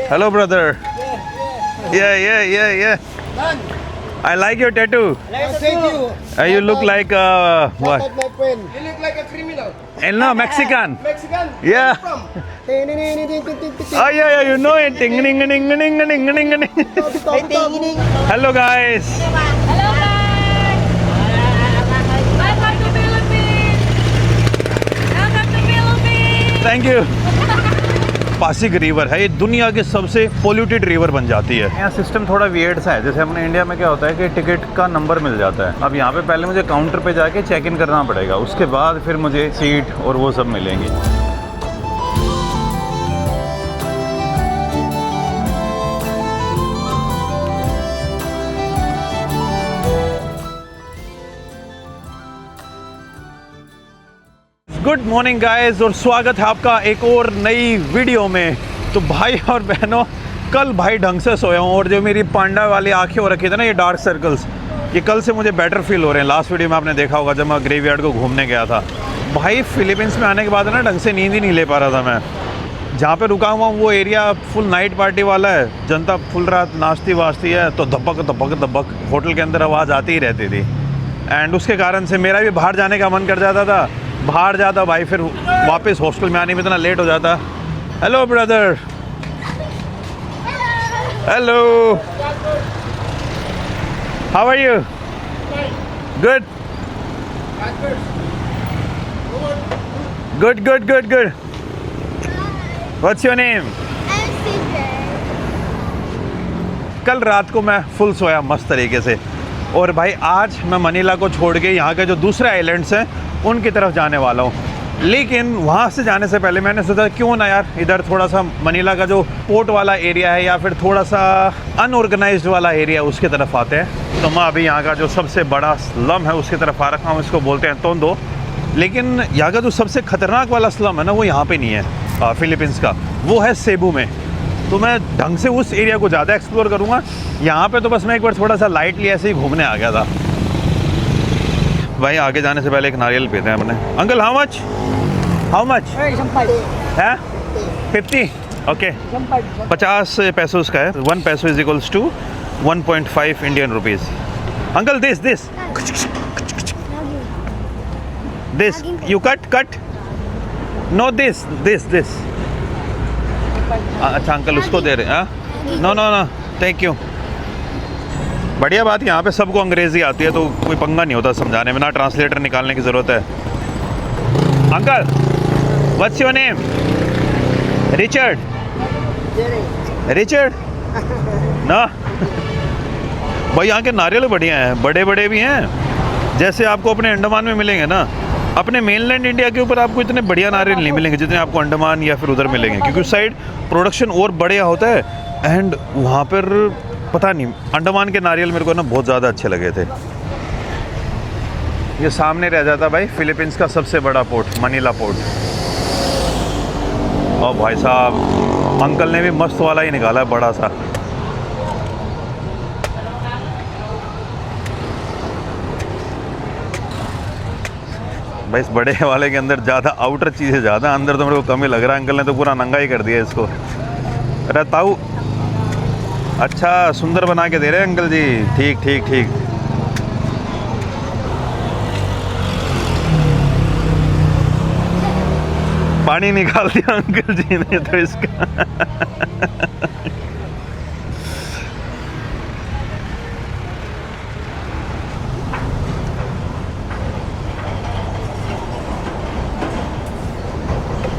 Hello, brother. Yeah. I like your tattoo. Thank you. You look like what? Not my friend. You look like a criminal. No, Mexican. Mexican. Yeah. From. Oh yeah, you know it. Ding, ding, ding, ding, ding, ding, ding, ding. Hello, guys. Hello guys! Welcome to Philippines! Welcome to Philippines! Thank you. Pasig river है, ये दुनिया के सबसे polluted river बन जाती है। यहाँ system थोड़ा वियर्ड सा है। जैसे अपने इंडिया में क्या होता है कि टिकट का नंबर मिल जाता है। अब यहाँ पे पहले मुझे काउंटर पे जाके चेक इन करना पड़ेगा, उसके बाद फिर मुझे सीट और वो सब मिलेंगी। गुड मॉर्निंग गाइस और स्वागत है आपका एक और नई वीडियो में। तो भाई और बहनों, कल भाई ढंग से सोया हूँ और जो मेरी पांडा वाली आंखें हो रखी थी ना, ये डार्क सर्कल्स, ये कल से मुझे बेटर फील हो रहे हैं। लास्ट वीडियो में आपने देखा होगा जब मैं ग्रेवयार्ड को घूमने गया था। भाई फिलीपींस में आने के बाद ना ढंग से नींद ही नहीं ले पा रहा था मैं। जहाँ पे रुका हुआ हूँ वो एरिया फुल नाइट पार्टी वाला है, जनता फुल रात नाचती वाचती है, तो धपक धपक धपक होटल के अंदर आवाज़ आती ही रहती थी। एंड उसके कारण से मेरा भी बाहर जाने का मन कर जाता था। बाहर जाता भाई, फिर वापस हॉस्टल में आने में इतना लेट हो जाता। Hello brother. Hello, how are you? Good good good good good. What's your name? कल रात को मैं फुल सोया मस्त तरीके से, और भाई आज मैं मनीला को छोड़ के यहाँ के जो दूसरे आइलैंड्स हैं उनकी तरफ जाने वाला हूँ। लेकिन वहाँ से जाने से पहले मैंने सोचा क्यों ना यार इधर थोड़ा सा मनीला का जो पोर्ट वाला एरिया है या फिर थोड़ा सा अनऑर्गेनाइज्ड वाला एरिया है उसकी तरफ आते हैं। तो मैं अभी यहाँ का जो सबसे बड़ा स्लम है उसकी तरफ आ रखा हूँ, इसको बोलते हैं तोंदो। लेकिन यहाँ का जो सबसे खतरनाक वाला स्लम है ना, वो यहाँ पे नहीं है फिलीपींस का, वो है सेबू में। तो मैं ढंग से उस एरिया को ज़्यादा एक्सप्लोर करूँगा। यहाँ पे तो बस मैं एक बार थोड़ा सा लाइटली ऐसे ही घूमने आ गया था। भाई आगे जाने से पहले एक नारियल पीते हैं अपने। Uncle how much? है 50? ओके, 50 पैसों का है। 1 peso is equals to 1.5 Indian rupees. Uncle this you cut no this. अच्छा अंकल उसको दे रहे हैं? No thank you. बढ़िया बात, यहाँ पे सबको अंग्रेज़ी आती है तो कोई पंगा नहीं होता समझाने में, ना ट्रांसलेटर निकालने की ज़रूरत है। Uncle what's your name? Richard ना। भाई यहाँ के नारियल बढ़िया हैं, बड़े बड़े भी हैं, जैसे आपको अपने अंडमान में मिलेंगे ना। अपने मेनलैंड इंडिया के ऊपर आपको इतने बढ़िया नारियल नहीं मिलेंगे जितने आपको अंडमान या फिर उधर मिलेंगे, क्योंकि उस साइड प्रोडक्शन और बढ़िया होता है। एंड वहाँ पर पता नहीं, अंडमान के नारियल मेरे को ना बहुत ज़्यादा अच्छे लगे थे। ये सामने रह जाता भाई फिलीपींस का सबसे बड़ा पोर्ट, मनीला पोर्ट। और भाई साहब अंकल ने भी मस्त वाला ही निकाला है, बड़ा सा। भाई इस बड़े वाले के अंदर ज़्यादा आउटर चीज़ें ज़्यादा, अंदर तो मेरे को कम ही लग रहा है। अंकल ने तो पूरा नंगा ही कर दिया इसको। अरे ताऊ, अच्छा सुंदर बना के दे रहे हैं अंकल जी। ठीक। पानी निकाल दिया अंकल जी ने तो इसका।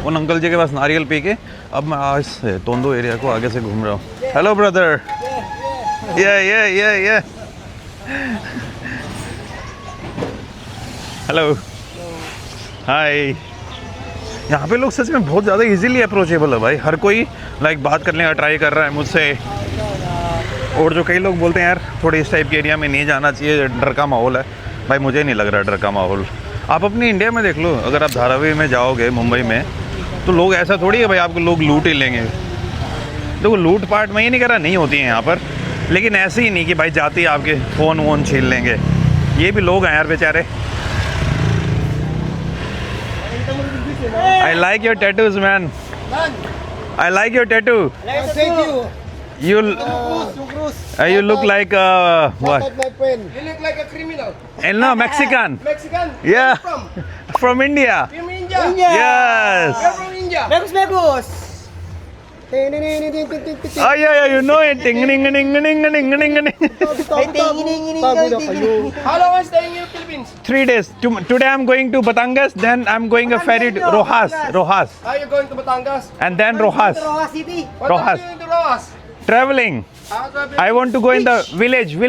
उन अंकल जी के पास नारियल पी के अब मैं आज से तोंदो एरिया को आगे से घूम रहा हूँ। Hello brother. Yeah. हेलो, हाय। यहाँ पे लोग सच में बहुत ज़्यादा इजीली अप्रोचेबल है भाई। हर कोई लाइक बात करने का ट्राई कर रहा है मुझसे। और जो कई लोग बोलते हैं यार थोड़ी इस टाइप के एरिया में नहीं जाना चाहिए, डर का माहौल है, भाई मुझे नहीं लग रहा डर का माहौल। आप अपनी इंडिया में देख लो, अगर आप धारावी में जाओगे मुंबई में, तो लोग ऐसा थोड़ी है भाई आपको लोग लूट ही लेंगे। देखो लूट पाट मैं ये नहीं कर रहा नहीं होती है यहाँ पर, लेकिन ऐसे ही नहीं कि भाई जाते ही आपके फ़ोन वोन छीन लेंगे। ये भी लोग हैं यार बेचारे। I like your tattoos, man. I like your tattoo. Thank you. You Cruz. you look like what? Shout out my friend. You look like a criminal. No, Mexican. Mexican. Yeah. Where you from? From India. From India. Yes. You're from India. Bagus. Oh yeah, you know it. Ding ding ding ding ding ding ding. Bago na kayo. How long are you staying in the Philippines? 3 days. Today I'm going to Batangas. Then I'm going a ferry to Rojas. Are you going to Batangas? And then Rojas. Rojas City. What Rojas. are you doing to Rojas? Traveling. I want to go in the village.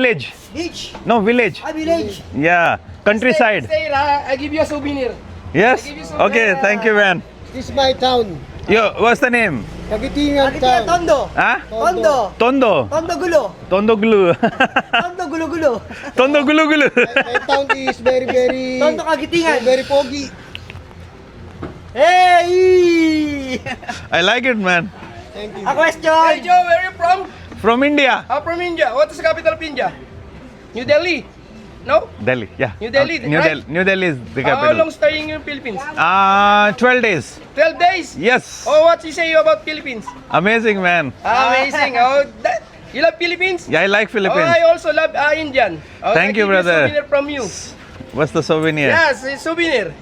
Beach. No, village. A village. Yeah. Countryside. Stay here, I give you a souvenir. Yes. Okay. Thank you, man. This is my town. Yo, what's the name? Kagitingan Kaya town. Tondo. Huh? Tondo. Tondo. Tondo gulo. Tondo glue. Tondo gulo. Tondo glue. My town is very Tondo Kagitingan. very foggy. Hey! I like it, man. Thank you. A question. Hey Joe, where are you from? From India. I'm from India. What is the capital of India? New Delhi. No? Delhi. Yeah. New Delhi, right? New Delhi is the How long capital. staying in Philippines? 12 days. 12 days. Yes. Oh, what you say about Philippines? Amazing, man. Amazing. Oh, you love Philippines? Yeah, I like Oh, Philippines. I also love Indian. Oh, Thank you, I give brother. A souvenir from you. What's the souvenir? Yes, a souvenir.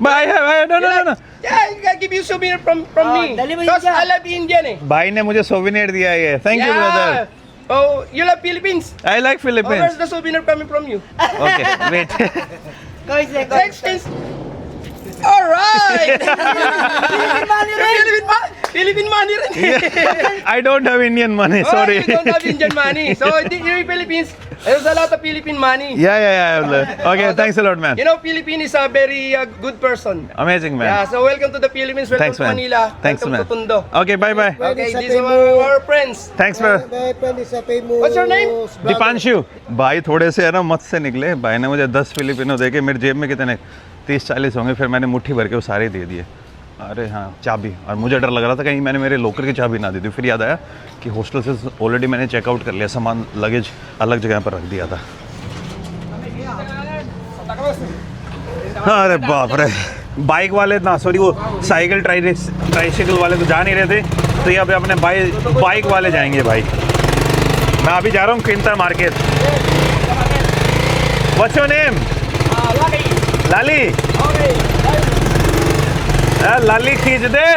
But no. Yeah, I give you souvenir from Oh, me. dali mo Because India. I love Indian eh. भाई ने मुझे souvenir दिया है. Thank you, brother. Oh, you love Philippines? I like Oh, where's Philippines. the souvenir coming from you? Okay, wait. Koise, Texas. Alright! Philippine money rin. I don't have Indian money. Oh, Sorry. you don't have Indian money. So, here in Philippines, there's a lot of Philippine money. Yeah. Okay, Oh, thanks a lot, man. You know, Philippine is a very good person. Amazing, man. Yeah, so welcome to the Philippines. Welcome Thanks, to man. Manila. Thanks, welcome man. to Tondo. Okay, bye. Okay, This these are our friends. Thanks, man. My friend is a famous. What's your name? Deepanshu भाई थोड़े से है ना मत से निकले भाई ने मुझे 10 फिलिपिनो दे के मेरे जेब में कितने 30-40 होंगे फिर मैंने मुट्ठी भर के वो सारे दे दिए अरे हाँ चाबी और मुझे डर लग रहा था कहीं मैंने मेरे लॉकर की चाबी ना दी थी फिर याद आया कि हॉस्टल से ऑलरेडी मैंने चेकआउट कर लिया सामान लगेज अलग जगह पर रख दिया था अरे बाप रे बाइक वाले ना सॉरी वो साइकिल ट्राइसाइकिल वाले तो जा नहीं रहे थे तो ये अभी अपने बाइक वाले जाएंगे भाई मैं अभी जा रहा हूँ किंतर मार्केट What's your name? लाली लाली खींच दे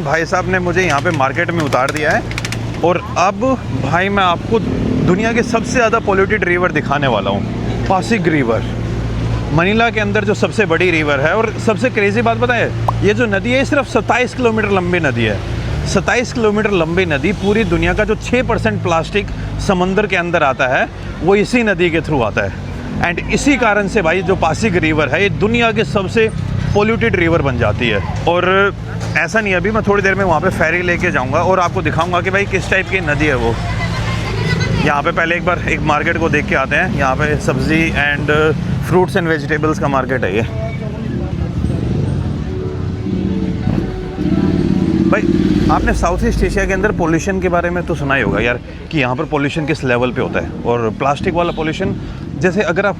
भाई साहब ने मुझे यहाँ पे मार्केट में उतार दिया है और अब भाई मैं आपको दुनिया के सबसे ज़्यादा पोल्यूटेड रिवर दिखाने वाला हूँ पासिग रिवर मनीला के अंदर जो सबसे बड़ी रिवर है और सबसे क्रेजी बात पता है ये जो नदी है सिर्फ 27 किलोमीटर लंबी नदी है 27 किलोमीटर लंबी नदी पूरी दुनिया का जो 6% प्लास्टिक समंदर के अंदर आता है वो इसी नदी के थ्रू आता है एंड इसी कारण से भाई जो पासिग रिवर है ये दुनिया के सबसे पोल्यूटेड रिवर बन जाती है और ऐसा नहीं अभी मैं थोड़ी देर में वहाँ पे फेरी लेके जाऊँगा और आपको दिखाऊंगा कि भाई किस टाइप की नदी है वो यहाँ पे पहले एक बार एक मार्केट को देख के आते हैं यहाँ पे सब्ज़ी एंड फ्रूट्स एंड वेजिटेबल्स का मार्केट है ये भाई आपने साउथ ईस्ट एशिया के अंदर पोल्यूशन के बारे में तो सुना ही होगा यार कि यहाँ पर पोल्यूशन किस लेवल पे होता है और प्लास्टिक वाला पोल्यूशन जैसे अगर आप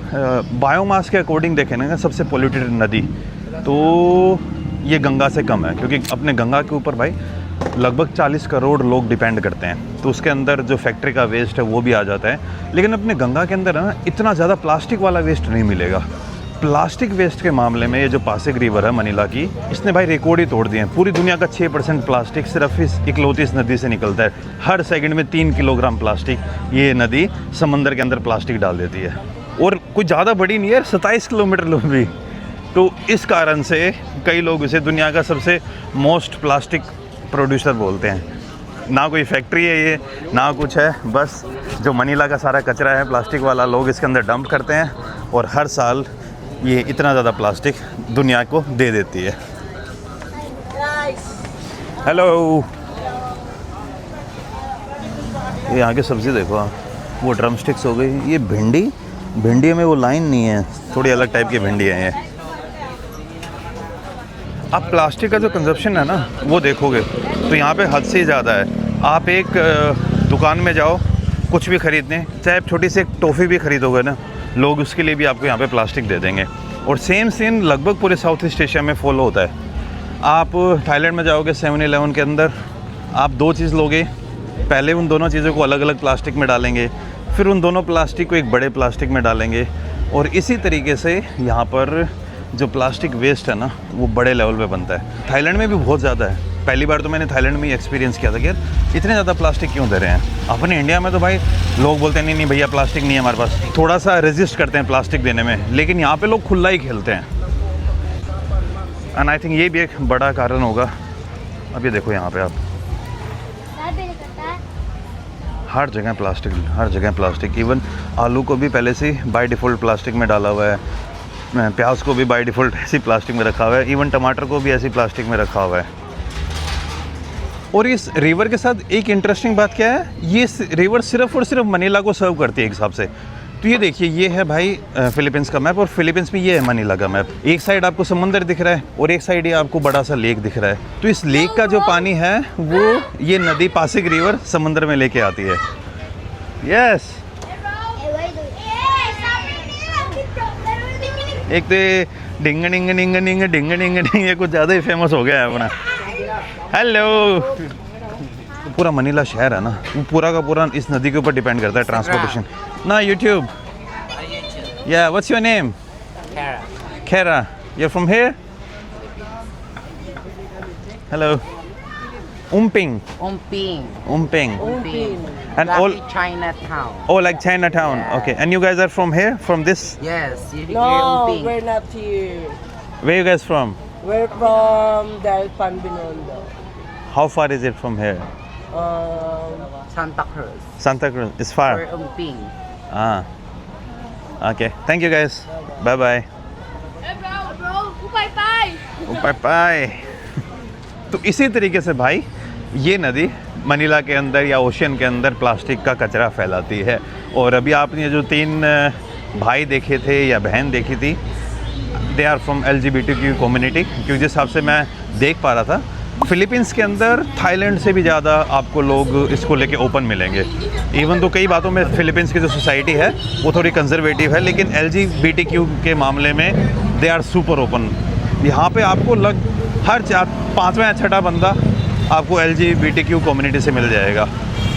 बायोमास के अकॉर्डिंग देखें ना सबसे पोल्यूटेड नदी तो ये गंगा से कम है क्योंकि अपने गंगा के ऊपर भाई लगभग 40 करोड़ लोग डिपेंड करते हैं तो उसके अंदर जो फैक्ट्री का वेस्ट है वो भी आ जाता है लेकिन अपने गंगा के अंदर ना इतना ज़्यादा प्लास्टिक वाला वेस्ट नहीं मिलेगा प्लास्टिक वेस्ट के मामले में ये जो पासिग रिवर है मनीला की इसने भाई रिकॉर्ड ही तोड़ दिए हैं पूरी दुनिया का 6% प्लास्टिक सिर्फ इस इकलौती इस नदी से निकलता है हर सेकंड में 3 किलोग्राम प्लास्टिक ये नदी समंदर के अंदर प्लास्टिक डाल देती है और कुछ ज़्यादा बड़ी नहीं है 27 किलोमीटर लंबी तो इस कारण से कई लोग इसे दुनिया का सबसे मोस्ट प्लास्टिक प्रोड्यूसर बोलते हैं ना कोई फैक्ट्री है ये ना कुछ है बस जो मनीला का सारा कचरा है प्लास्टिक वाला लोग इसके अंदर डंप करते हैं और हर साल ये इतना ज़्यादा प्लास्टिक दुनिया को दे देती है। हेलो, ये यहाँ की सब्ज़ी देखो आप, वो ड्रम स्टिक्स हो गई, ये भिंडी में वो लाइन नहीं है, थोड़ी अलग टाइप की भिंडी है ये। आप प्लास्टिक का जो कंजप्शन है ना वो देखोगे तो यहाँ पे हद से ज़्यादा है। आप एक दुकान में जाओ कुछ भी ख़रीदने, चाहे आप छोटी सी एक टॉफ़ी भी ख़रीदोगे ना, लोग उसके लिए भी आपको यहाँ पे प्लास्टिक दे देंगे। और सेम सीन लगभग पूरे साउथ ईस्ट एशिया में फॉलो होता है। आप थाईलैंड में जाओगे 7-Eleven के अंदर, आप 2 चीज़ लोगे, पहले उन दोनों चीज़ों को अलग अलग प्लास्टिक में डालेंगे, फिर उन दोनों प्लास्टिक को एक बड़े प्लास्टिक में डालेंगे, और इसी तरीके से यहाँ पर जो प्लास्टिक वेस्ट है ना वो बड़े लेवल पे बनता है। थाईलैंड में भी बहुत ज़्यादा है। पहली बार तो मैंने थाईलैंड में ही एक्सपीरियंस किया था कि यार इतने ज़्यादा प्लास्टिक क्यों दे रहे हैं। अपने इंडिया में तो भाई लोग बोलते हैं नहीं भैया प्लास्टिक नहीं है हमारे पास, थोड़ा सा रेजिस्ट करते हैं प्लास्टिक देने में, लेकिन यहाँ पे लोग खुला ही खेलते हैं। एंड आई थिंक ये भी एक बड़ा कारण होगा। अब ये देखो यहाँ पे आप हर जगह प्लास्टिक, इवन आलू को भी पहले से बाय डिफ़ॉल्ट प्लास्टिक में डाला हुआ है, प्याज को भी बाय डिफ़ॉल्ट ऐसी प्लास्टिक में रखा हुआ है, इवन टमाटर को भी ऐसी प्लास्टिक में रखा हुआ है। और इस रिवर के साथ एक इंटरेस्टिंग बात क्या है, ये रिवर सिर्फ और सिर्फ मनीला को सर्व करती है एक हिसाब से। तो ये देखिए, ये है भाई फिलीपींस का मैप, और फिलीपींस में ये है मनीला का मैप। एक साइड आपको समंदर दिख रहा है और एक साइड ये आपको बड़ा सा लेक दिख रहा है। तो इस लेक का जो पानी है वो ये नदी पासिग रिवर समंदर में लेके आती है। यस, एक तो डिंग डिंग डिंग डिंग डिंग डिंग डिंग ये कुछ ज़्यादा ही फेमस हो गया है अपना। हेलो, पूरा मनीला शहर है ना, वो पूरा का पूरा इस नदी के ऊपर डिपेंड करता है ट्रांसपोर्टेशन ना। यूट्यूब, या what's your name? Kara. You're from here? Hello. Umping. And all Chinatown. Oh, like Chinatown. Yeah. Okay. And you guys are from here? From this? Yes, No, Umping. we're not here. Where you guys from? We're from Dalpan Binondo. How far is it from here? Santa Cruz. Santa Cruz. It's far. We're Umping. Ah. Okay. Thank you guys. Bye bye. Bye bye. तो इसी तरीके से भाई ये नदी Manila के अंदर या ओशियन के अंदर प्लास्टिक का कचरा फैलाती है। और अभी आपने जो 3 भाई देखे थे या बहन देखी थी, they are from LGBTQ community, क्योंकि जिस हिसाब से मैं देख पा रहा था फिलीपींस के अंदर थाईलैंड से भी ज़्यादा आपको लोग इसको लेके ओपन मिलेंगे। इवन तो कई बातों में फिलीपींस की जो सोसाइटी है वो थोड़ी कंजर्वेटिव है, लेकिन LGBTQ के मामले में दे आर सुपर ओपन। यहाँ पे आपको हर 5वां या 6वां बंदा आपको LGBTQ कम्युनिटी से मिल जाएगा।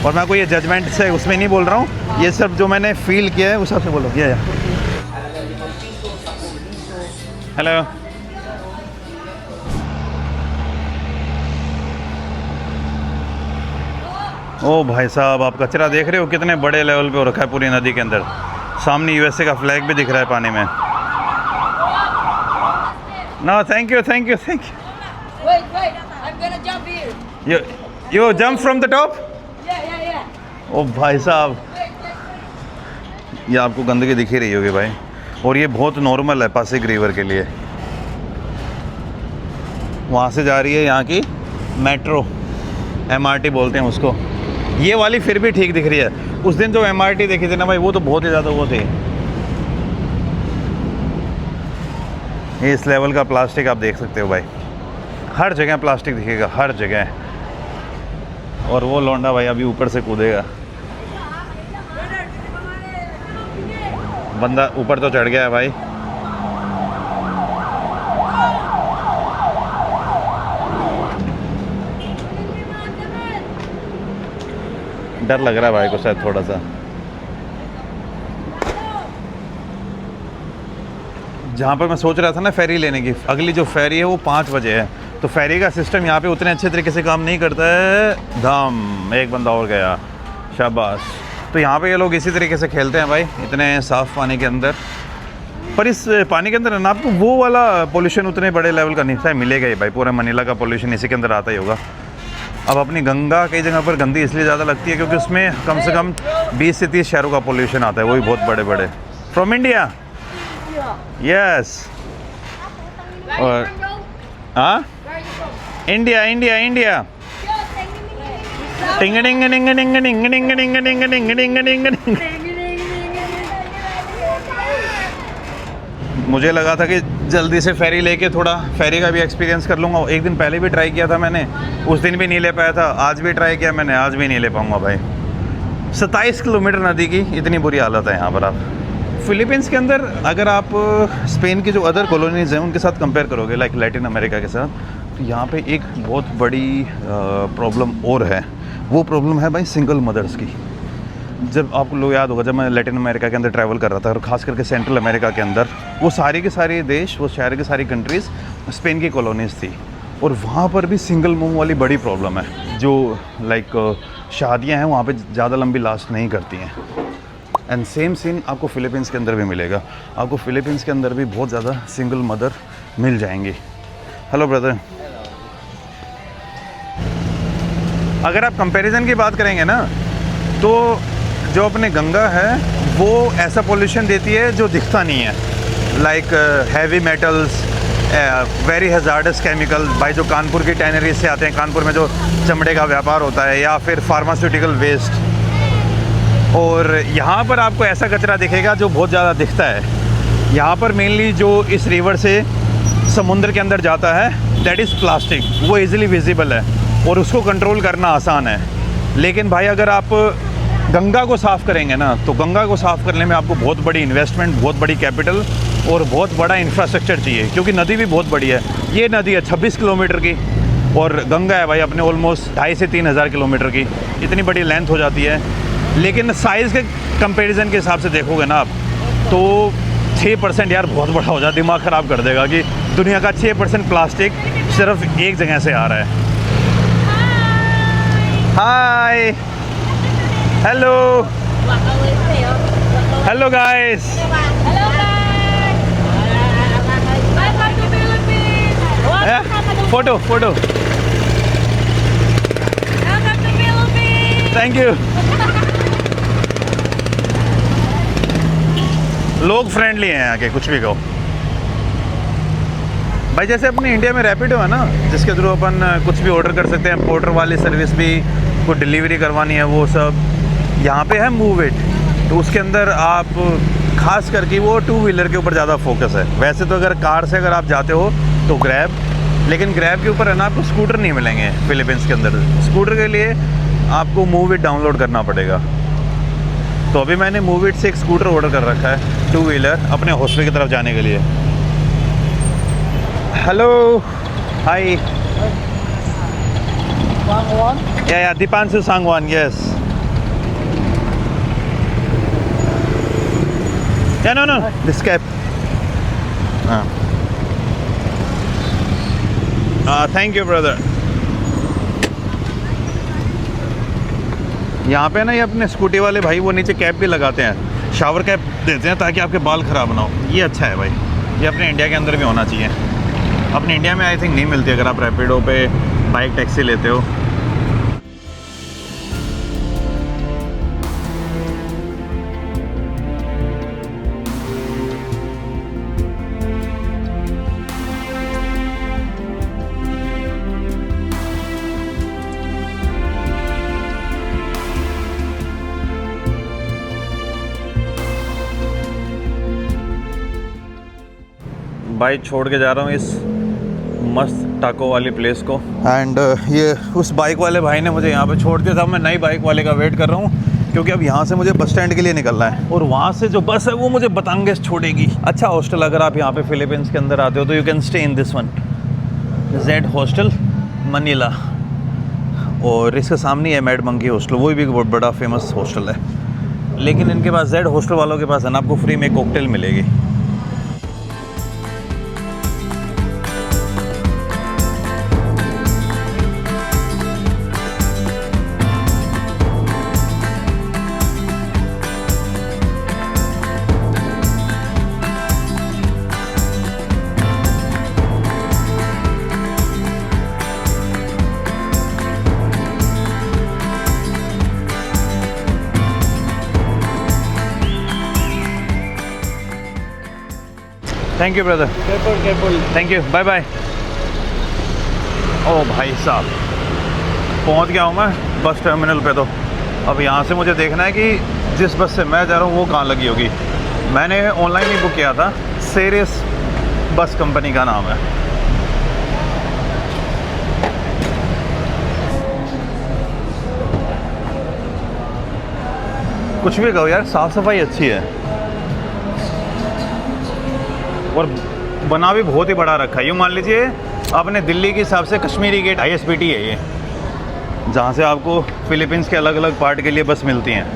और मैं कोई ये जजमेंट से उसमें नहीं बोल रहा हूँ, ये सब जो मैंने फील किया है उस हिसाब से बोल रहा हूँ। हेलो, ओ भाई साहब, आप कचरा देख रहे हो कितने बड़े लेवल पे हो रखा है पूरी नदी के अंदर। सामने USA का फ्लैग भी दिख रहा है पानी में। No, thank you. Wait, I'm gonna jump here. You jump from the top? Yeah. ओ भाई साहब, ये आपको गंदगी दिख ही रही होगी भाई, और ये बहुत नॉर्मल है पासिग रिवर के लिए। वहाँ से जा रही है यहाँ की मेट्रो, MRT बोलते हैं उसको। ये वाली फिर भी ठीक दिख रही है। उस दिन जो MRT देखी थी ना भाई, वो तो बहुत ही ज़्यादा वो थे। इस लेवल का प्लास्टिक आप देख सकते हो भाई, हर जगह प्लास्टिक दिखेगा, हर जगह। और वो लौंडा भाई अभी ऊपर से कूदेगा। बंदा ऊपर तो चढ़ गया है भाई। डर लग रहा है भाई को शायद थोड़ा सा। जहाँ पर मैं सोच रहा था ना फेरी लेने की, अगली जो फेरी है वो 5 बजे है। तो फेरी का सिस्टम यहाँ पे उतने अच्छे तरीके से काम नहीं करता है। धाम, एक बंदा और गया, शाबाश। तो यहाँ पे ये लोग इसी तरीके से खेलते हैं भाई, इतने साफ़ पानी के अंदर। पर इस पानी के अंदर ना आपको वो वाला पोल्यूशन उतने बड़े लेवल का नहीं शायद मिलेगा ही भाई। पूरा मनीला का पोल्यूशन इसी के अंदर आता ही होगा। अब अपनी गंगा कई जगह पर गंदी इसलिए ज़्यादा लगती है क्योंकि उसमें कम से कम 20 से 30 शहरों का पोल्यूशन आता है, वो भी बहुत बड़े बड़े। From India? यस और हाँ इंडिया इंडिया इंडिया टिंग टिंग टिंग टिंग टिंग टिंग टिंग टिंग टिंग टिंग टिंग। मुझे लगा था कि जल्दी से फेरी लेके थोड़ा फेरी का भी एक्सपीरियंस कर लूँगा। एक दिन पहले भी ट्राई किया था मैंने, उस दिन भी नहीं ले पाया था। आज भी ट्राई किया मैंने, आज भी नहीं ले पाऊँगा भाई। 27 किलोमीटर नदी की इतनी बुरी हालत है यहाँ पर। आप फिलीपींस के अंदर अगर आप स्पेन की जो अदर कॉलोनीज़ हैं उनके साथ कंपेयर करोगे, लाइक लैटिन अमेरिका के साथ, तो यहाँ पे एक बहुत बड़ी प्रॉब्लम और है। वो प्रॉब्लम है भाई सिंगल मदर्स की। जब आपको लोग याद होगा, जब मैं लैटिन अमेरिका के अंदर ट्रैवल कर रहा था और ख़ास करके सेंट्रल अमेरिका के अंदर, वो सारे के सारे देश, वो सारे के सारी कंट्रीज़ स्पेन की कॉलोनीज़ थी। और वहाँ पर भी सिंगल मोम वाली बड़ी प्रॉब्लम है। जो लाइक शादियाँ हैं वहाँ पे ज़्यादा लंबी लास्ट नहीं करती हैं। एंड सेम सीन आपको फ़िलीपींस के अंदर भी मिलेगा। आपको फ़िलीपींस के अंदर भी बहुत ज़्यादा सिंगल मदर मिल जाएंगी। Hello brother. अगर आप कंपैरिजन की बात करेंगे ना, तो जो अपने गंगा है वो ऐसा पोल्यूशन देती है जो दिखता नहीं है। Like heavy metals, very hazards chemical भाई, जो कानपुर की टैनरीज से आते हैं। कानपुर में जो चमड़े का व्यापार होता है, या फिर फार्मास्यूटिकल वेस्ट। और यहाँ पर आपको ऐसा कचरा दिखेगा जो बहुत ज़्यादा दिखता है। यहाँ पर मेनली जो इस रिवर से समुद्र के अंदर जाता है, दैट इज़ प्लास्टिक। वो इजीली विजिबल है और उसको कंट्रोल करना आसान है। लेकिन भाई अगर आप गंगा को साफ़ करेंगे ना, तो गंगा को साफ़ करने में आपको बहुत बड़ी इन्वेस्टमेंट, बहुत बड़ी कैपिटल और बहुत बड़ा इंफ्रास्ट्रक्चर चाहिए। क्योंकि नदी भी बहुत बड़ी है। ये नदी है 26 किलोमीटर की और गंगा है भाई अपने ऑलमोस्ट 2,500 से 3,000 किलोमीटर की। इतनी बड़ी लेंथ हो जाती है। लेकिन साइज़ के कंपैरिजन के हिसाब से देखोगे ना आप, तो 6% यार बहुत बड़ा हो जाता। दिमाग ख़राब कर देगा कि दुनिया का 6% प्लास्टिक सिर्फ एक जगह से आ रहा है। Hi, hello, hello guys. Photo photo, thank you. लोग फ्रेंडली हैं यहाँ के, कुछ भी कहो भाई। जैसे अपने इंडिया में रैपिडो है ना, जिसके थ्रू अपन कुछ भी ऑर्डर कर सकते हैं, पोर्टर वाली सर्विस भी, कोई डिलीवरी करवानी है वो सब। यहाँ पे है मूव इट, तो उसके अंदर आप खास करके वो 2 व्हीलर के ऊपर ज़्यादा फोकस है। वैसे तो अगर कार से अगर आप जाते हो तो ग्रैब, लेकिन ग्रैब के ऊपर है ना आपको स्कूटर नहीं मिलेंगे फिलीपींस के अंदर। स्कूटर के लिए आपको मूव इट डाउनलोड करना पड़ेगा। तो अभी मैंने मूव इट से एक स्कूटर ऑर्डर कर रखा है, 2 व्हीलर, अपने हॉस्टल की तरफ जाने के लिए। हेलो, हाय। या Deepanshu Sangwan, yes. Yeah, no, this cab. Thank you, brother. यहाँ पे ना ये अपने स्कूटी वाले भाई वो नीचे कैप भी लगाते हैं, शावर कैप देते हैं ताकि आपके बाल ख़राब ना हो। ये अच्छा है भाई, ये अपने इंडिया के अंदर भी होना चाहिए। अपने इंडिया में आई थिंक नहीं मिलती अगर आप रैपिडो पे बाइक टैक्सी लेते हो। बाइक छोड़ के जा रहा हूँ इस मस्त टाको वाली प्लेस को। एंड ये उस बाइक वाले भाई ने मुझे यहाँ पे छोड़ दिया था। मैं नई बाइक वाले का वेट कर रहा हूँ क्योंकि अब यहाँ से मुझे बस स्टैंड के लिए निकलना है और वहाँ से जो बस है वो मुझे बतांगेस छोड़ेगी। अच्छा हॉस्टल, अगर आप यहाँ पे फिलीपींस के अंदर आते हो तो you can stay in this one, Z hostel Manila. और इसके सामने है मैड मंकी हॉस्टल, वो भी बहुत बड़ा फेमस हॉस्टल है। लेकिन इनके पास, जेड हॉस्टल वालों के पास है ना, आपको फ्री में कॉकटेल मिलेगी। Thank you brother, thank you, bye bye. ओ भाई साहब, पहुंच गया हूँ मैं बस टर्मिनल पे। तो अब यहाँ से मुझे देखना है कि जिस बस से मैं जा रहा हूँ वो कहाँ लगी होगी। मैंने ऑनलाइन ही बुक किया था, सेरिस बस कंपनी का नाम है। कुछ भी कहो यार, साफ़ सफाई अच्छी है और बना भी बहुत ही बड़ा रखा है। यूँ मान लीजिए अपने दिल्ली के हिसाब से कश्मीरी गेट ISBT है ये, जहाँ से आपको फिलीपींस के अलग अलग पार्ट के लिए बस मिलती हैं।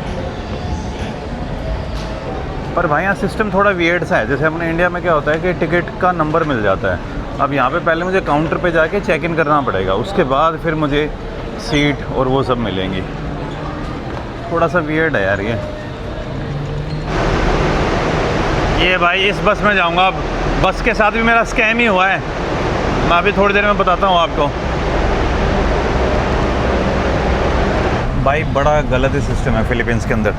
पर भाई यहाँ सिस्टम थोड़ा वियर्ड सा है। जैसे अपने इंडिया में क्या होता है कि टिकट का नंबर मिल जाता है, अब यहाँ पे पहले मुझे काउंटर पे जाके चेक इन करना पड़ेगा, उसके बाद फिर मुझे सीट और वो सब मिलेंगी। थोड़ा सा वियर्ड है यार ये भाई इस बस में जाऊंगा। अब बस के साथ भी मेरा स्कैम ही हुआ है, मैं अभी थोड़ी देर में बताता हूँ आपको। भाई बड़ा गलत ही सिस्टम है फिलीपींस के अंदर।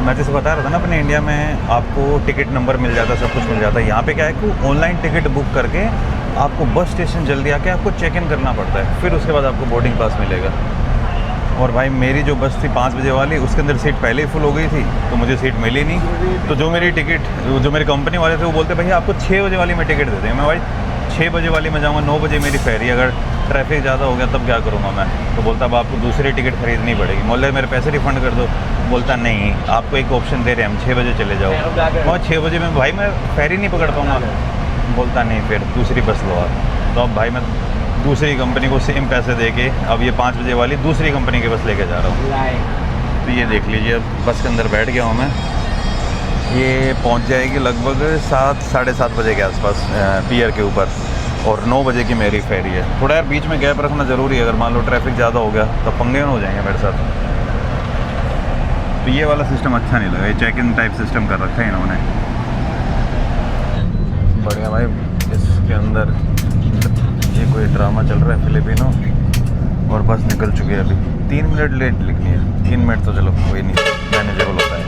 मैं जैसे बता रहा था ना, अपने इंडिया में आपको टिकट नंबर मिल जाता है, सब कुछ मिल जाता है। यहाँ पे क्या है कि ऑनलाइन टिकट बुक करके आपको बस स्टेशन जल्दी आके आपको चेक इन करना पड़ता है, फिर उसके बाद आपको बोर्डिंग पास मिलेगा। और भाई मेरी जो बस थी 5 बजे वाली, उसके अंदर सीट पहले ही फुल हो गई थी, तो मुझे सीट मिली नहीं। तो जो मेरी टिकट, जो मेरी कंपनी वाले थे वो बोलते भाई आपको 6 बजे वाली में टिकट दे दें। मैं भाई 6 बजे वाली में जाऊँगा, 9 बजे मेरी फेरी, अगर ट्रैफिक ज़्यादा हो गया तब क्या करूँगा मैं। तो बोलता अब आपको दूसरी टिकट खरीदनी पड़ेगी। बोले मेरे पैसे रिफ़ंड कर दो। बोलता नहीं, आपको एक ऑप्शन दे रहे हैं हम, 6 बजे चले जाओ। और 6 बजे में भाई मैं फेरी नहीं पकड़ पाऊँगा। बोलता नहीं, फिर दूसरी बस लो आप। तो अब भाई मैं दूसरी कंपनी को सेम पैसे दे के अब ये 5 बजे वाली दूसरी कंपनी की बस लेके जा रहा हूँ। तो ये देख लीजिए, अब बस के अंदर बैठ गया हूँ मैं। ये पहुँच जाएगी लगभग 7 साढ़े 7 बजे के आसपास पियर के ऊपर, और 9 बजे की मेरी फेरी है। थोड़ा यार बीच में गैप रखना ज़रूरी है, अगर मान लो ट्रैफिक ज़्यादा हो गया तो पंगे हो जाएंगे मेरे साथ। तो ये वाला सिस्टम अच्छा नहीं लगा, ये चेक इन टाइप सिस्टम कर रखा है इन्होंने। बढ़िया भाई, इसके अंदर ये कोई ड्रामा चल रहा है फिलिपिनो, और बस निकल चुकी है अभी। 3 मिनट लेट लिखनी है, 3 मिनट तो चलो कोई नहीं, मैनेजेबल होता है।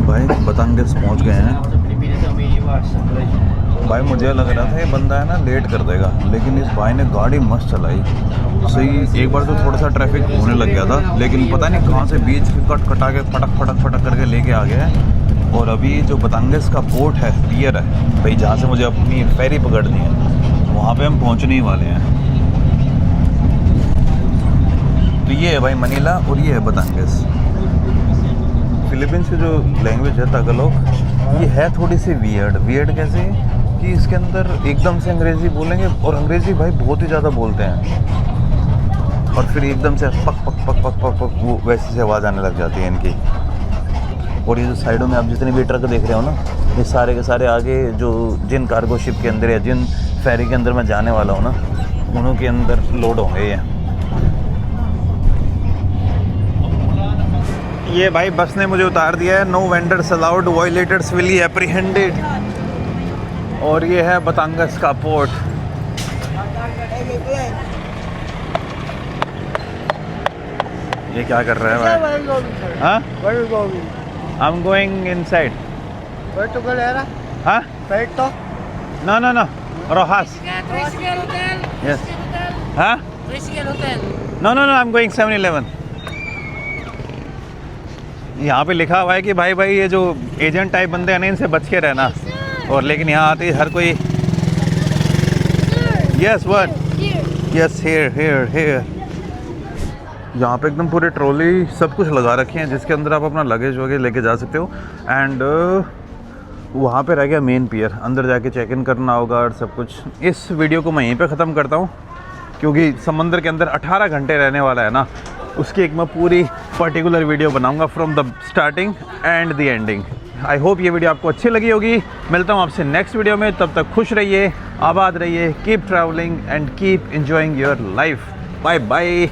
भाई बतांगेस पहुंच गए हैं। भाई मुझे लग रहा था ये बंदा है ना लेट कर देगा, लेकिन इस भाई ने गाड़ी मस्त चलाई सही। एक बार तो थोड़ा सा ट्रैफिक होने लग गया था, लेकिन पता नहीं कहाँ से बीच कट कटा के फटक करके लेके आ गया है। और अभी जो बतांगेस का पोर्ट है, पियर है भाई, जहाँ से मुझे अपनी फेरी पकड़नी है, वहाँ पे हम पहुँचने ही वाले हैं। तो ये है भाई मनीला और ये है बतांगेस। फिलीपींस की जो लैंग्वेज है तागालोग, ये है थोड़ी सी वियर्ड कैसे कि इसके अंदर एकदम से अंग्रेज़ी बोलेंगे, और अंग्रेज़ी भाई बहुत ही ज़्यादा बोलते हैं, और फिर एकदम से पक पक पक पक पक पक वो वैसी से आवाज़ आने लग जाती है इनकी। और ये जो साइडों में आप जितने भी ट्रक देख रहे हो ना, ये सारे के सारे आगे जो जिन कार्गो शिप के अंदर या जिन फेरी के अंदर मैं जाने वाला हूँ ना, उन्हों के अंदर लोड होंगे ये भाई बस ने मुझे उतार दिया है। No vendors allowed, violators will be apprehended. और ये है बतांगेस का पोर्ट। ये क्या कर रहा है भाई? हाँ? I am going inside. हाँ? No. Rojas. Yes. हाँ? No. I am going 7-Eleven। यहाँ पे लिखा हुआ है कि भाई ये जो एजेंट टाइप बंदे हैं ना, इनसे बच के रहना। और लेकिन यहाँ आते ही हर कोई यस हियर यहाँ पे एकदम पूरे ट्रॉली सब कुछ लगा रखे हैं, जिसके अंदर आप अपना लगेज वगैरह लेके जा सकते हो। एंड वहाँ पे रह गया मेन पियर, अंदर जाके चेक इन करना होगा और सब कुछ। इस वीडियो को मैं यहीं पे ख़त्म करता हूँ, क्योंकि समंदर के अंदर 18 घंटे रहने वाला है ना, उसकी एक मैं पूरी पर्टिकुलर वीडियो बनाऊंगा from the starting and the ending. I hope ये वीडियो आपको अच्छी लगी होगी। मिलता हूँ आपसे नेक्स्ट वीडियो में, तब तक खुश रहिए, आबाद रहिए, keep travelling and keep enjoying your life. Bye bye.